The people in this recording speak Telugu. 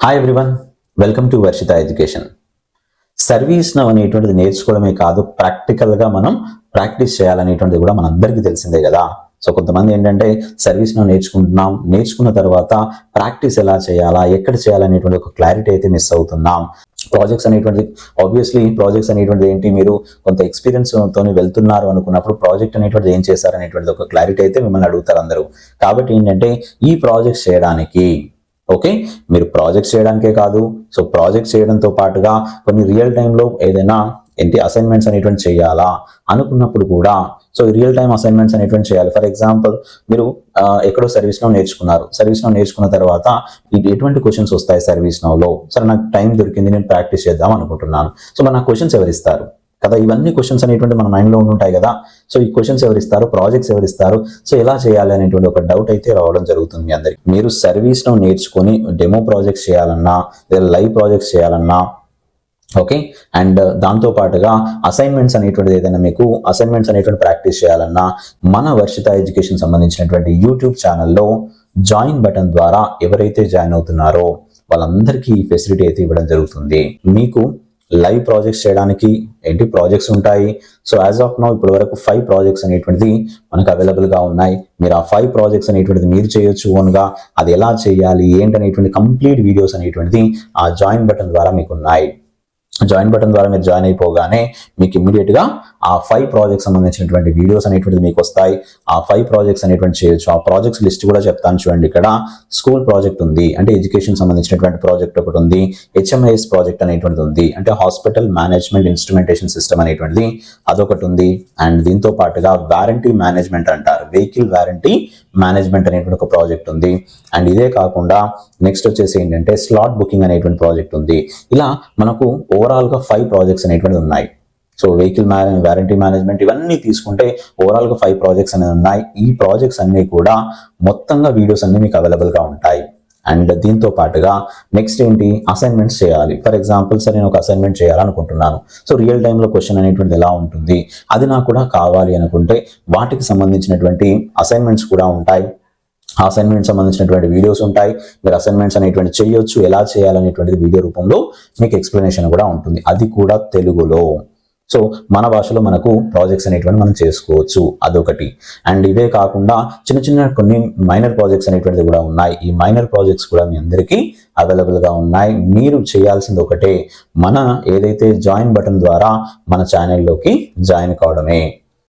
Hi everyone, welcome to Varshita education. Service now అనేటువంటిది నేర్చుకోవడమే కాదు, ప్రాక్టికల్గా మనం ప్రాక్టీస్ చేయాలనేటువంటిది కూడా మనందరికీ తెలిసిందే కదా. సో కొంతమంది ఏంటంటే సర్వీస్ నౌ నేర్చుకున్న తర్వాత ప్రాక్టీస్ ఎలా చేయాలా, ఎక్కడ చేయాలనేటువంటి ఒక క్లారిటీ అయితే మిస్ అవుతున్నాం. ప్రాజెక్ట్స్ అనేటువంటిది ఏంటి, మీరు కొంత ఎక్స్పీరియన్స్ తోని వెళ్తున్నారు అనుకున్నప్పుడు ప్రాజెక్ట్ అనేటువంటిది ఏం చేశారనేటువంటిది ఒక క్లారిటీ అయితే మిమ్మల్ని అడుగుతారు అందరూ. కాబట్టి ఏంటంటే ఈ ప్రాజెక్ట్స్ చేయడానికి ఓకే, మీరు ప్రాజెక్ట్స్ చేయడానికే కాదు, సో ప్రాజెక్ట్స్ చేయడంతో పాటుగా కొన్ని రియల్ టైంలో ఏదైనా అసైన్మెంట్స్ అనేటువంటి చేయాలా అనుకున్నప్పుడు కూడా, సో రియల్ టైం అసైన్మెంట్స్ అనేటువంటి చేయాలి. ఫర్ ఎగ్జాంపుల్, మీరు ఎక్కడో సర్వీస్ నౌ నేర్చుకున్న తర్వాత ఎటువంటి క్వశ్చన్స్ వస్తాయి సర్వీస్ నౌలో, సరే నాకు టైం దొరికింది, నేను ప్రాక్టీస్ చేద్దాం అనుకుంటున్నాను. సో మరి నాకు క్వశ్చన్స్ ఎవరిస్తారు కదా, ఇవన్నీ క్వశ్చన్స్ అనేటువంటి మన మైండ్లో ఉంటాయి కదా. సో ఈ క్వశ్చన్స్ ఎవరిస్తారు, ప్రాజెక్ట్స్ ఎవరిస్తారు, సో ఎలా చేయాలి అనేటువంటి ఒక డౌట్ అయితే రావడం జరుగుతుంది మీ అందరికి. మీరు సర్వీస్ నౌ నేర్చుకొని డెమో ప్రాజెక్ట్స్ చేయాలన్నా లేదా లైవ్ ప్రాజెక్ట్స్ చేయాలన్నా ఓకే, అండ్ దాంతో పాటుగా అసైన్మెంట్స్ అనేటువంటి ప్రాక్టీస్ చేయాలన్నా మన వర్షిత ఎడ్యుకేషన్ సంబంధించినటువంటి యూట్యూబ్ ఛానల్లో జాయిన్ బటన్ ద్వారా ఎవరైతే జాయిన్ అవుతున్నారో వాళ్ళందరికీ ఈ ఫెసిలిటీ అయితే ఇవ్వడం జరుగుతుంది. మీకు లైవ్ ప్రాజెక్ట్స్ చేయడానికి ప్రాజెక్ట్స్ ఉంటాయి. సో యాజ్ ఆఫ్ నౌ ఇప్పటి వరకు 5 ప్రాజెక్ట్స్ అనేటువంటిది మనకు అవైలబుల్గా ఉన్నాయి. మీరు ఆ 5 ప్రాజెక్ట్స్ అనేటువంటిది మీరు చేయొచ్చు ఓన్గా. అది ఎలా చేయాలి ఏంటనేటువంటి కంప్లీట్ వీడియోస్ అనేటువంటిది ఆ జాయిన్ బటన్ ద్వారా మీకు ఉన్నాయి. జాయిన్ బటన్ ద్వారా మీరు జాయిన్ అయిపోగానే మీకు ఇమ్మీడియట్గా ఆ 5 ప్రాజెక్ట్స్ సంబంధించినటువంటి వీడియోస్ అనేటువంటిది మీకు వస్తాయి. ఆ 5 ప్రాజెక్ట్స్ అనేటువంటి చేయొచ్చు. ఆ ప్రాజెక్ట్స్ లిస్ట్ కూడా చెప్తాను చూడండి. ఇక్కడ స్కూల్ ప్రాజెక్ట్ ఉంది, అంటే ఎడ్యుకేషన్ సంబంధించినటువంటి ప్రాజెక్ట్ ఒకటి ఉంది. HMIS ప్రాజెక్ట్ అనేటువంటిది ఉంది, అంటే హాస్పిటల్ మేనేజ్మెంట్ ఇన్స్ట్రుమెంటేషన్ సిస్టమ్ అనేటువంటిది అదొకటి ఉంది. అండ్ దీంతో పాటుగా వారంటీ మేనేజ్మెంట్ అంటారు, వెహికల్ వారంటీ మేనేజ్మెంట్ అనేటువంటి ఒక ప్రాజెక్ట్ ఉంది. అండ్ ఇదే కాకుండా నెక్స్ట్ వచ్చేసి ఏంటంటే స్లాట్ బుకింగ్ అనేటువంటి ప్రాజెక్ట్ ఉంది. ఇలా మనకు ఓవరాల్గా 5 ప్రాజెక్ట్స్ అనేటువంటిది ఉన్నాయి. సో వెహికల్ వారంటీ మేనేజ్మెంట్ ఇవన్నీ తీసుకుంటే ఓవరాల్గా 5 ప్రాజెక్ట్స్ అనేవి ఉన్నాయి. ఈ ప్రాజెక్ట్స్ అన్నీ కూడా మొత్తంగా వీడియోస్ అన్ని మీకు అవైలబుల్గా ఉంటాయి. అండ్ దీంతో పాటుగా నెక్స్ట్ అసైన్మెంట్స్ చేయాలి. ఫర్ ఎగ్జాంపుల్, సరే నేను ఒక అసైన్మెంట్ చేయాలనుకుంటున్నాను. సో రియల్ టైంలో క్వశ్చన్ అనేటువంటిది ఎలా ఉంటుంది, అది నాకు కూడా కావాలి అనుకుంటే వాటికి సంబంధించినటువంటి అసైన్మెంట్స్ కూడా ఉంటాయి. ఆ అసైన్మెంట్ సంబంధించినటువంటి వీడియోస్ ఉంటాయి. మీరు అసైన్మెంట్స్ అనేటువంటి చేయొచ్చు, ఎలా చేయాలనేటువంటిది వీడియో రూపంలో మీకు ఎక్స్ప్లెనేషన్ కూడా ఉంటుంది, అది కూడా తెలుగులో. సో మన భాషలో మనకు ప్రాజెక్ట్స్ అనేటువంటి మనం చేసుకోవచ్చు, అదొకటి. అండ్ ఇవే కాకుండా చిన్న కొన్ని మైనర్ ప్రాజెక్ట్స్ అనేటువంటిది కూడా ఉన్నాయి. ఈ మైనర్ ప్రాజెక్ట్స్ కూడా మీ అందరికీ అవైలబుల్గా ఉన్నాయి. మీరు చేయాల్సింది ఒకటే, మన ఏదైతే జాయిన్ బటన్ ద్వారా మన ఛానల్లోకి జాయిన్ కావడమే.